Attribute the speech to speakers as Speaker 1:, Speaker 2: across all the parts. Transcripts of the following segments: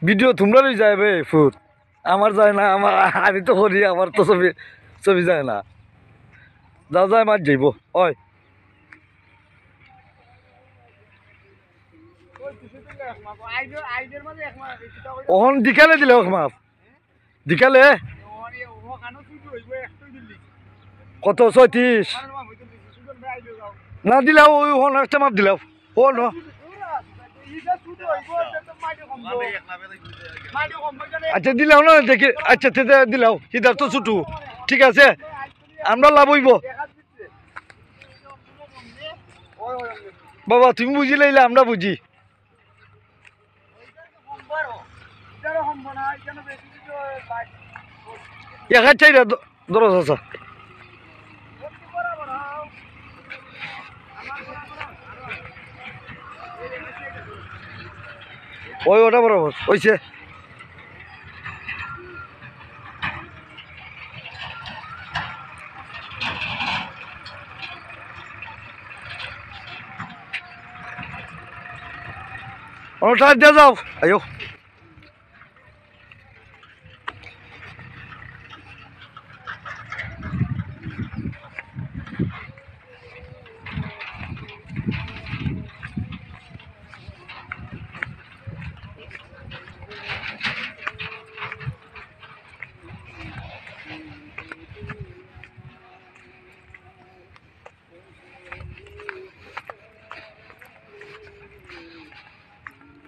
Speaker 1: video তোমরাই যাবে foot আমার যায় না আমার আমি তো করি আমার তো ছবি ছবি যায় না যা যায় মার যাইব ওই ওহন দিকালে দিলে ওক মাপ দিকালে কত 36 না দিলাও ওই ওহন একটা মাপ দিলাও ও ন আচ্ছা দিলাও না দেখি আচ্ছা দিলাও হিদার তো ছুটু ঠিক আছে আমরা লাভ হইব বাবা তুমি বুঝি লাইলে আমরা বুঝি এক চাইরা দরজ আছে ওই ওটা বরাবর হইছে ওটা দিয়ে যাও আয়ো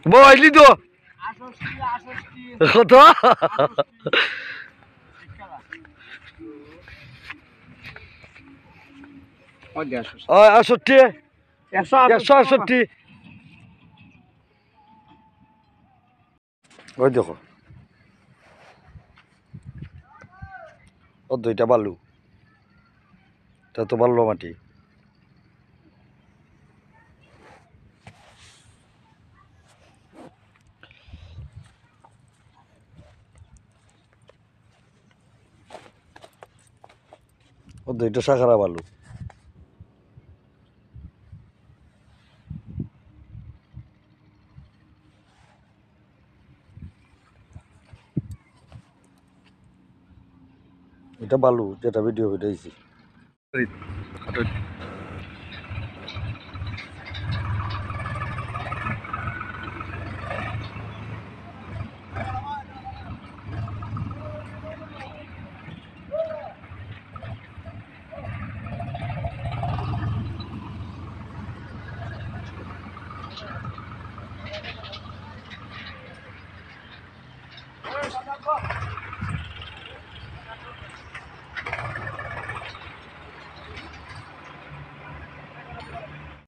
Speaker 1: বইলি তো কত 68 168 ওই দেখো ও দুইটা বালু তা তো বালু মাটি ও দুইটা সাকারা বালু এটা বালু যেটা ভিডিও হইতেছি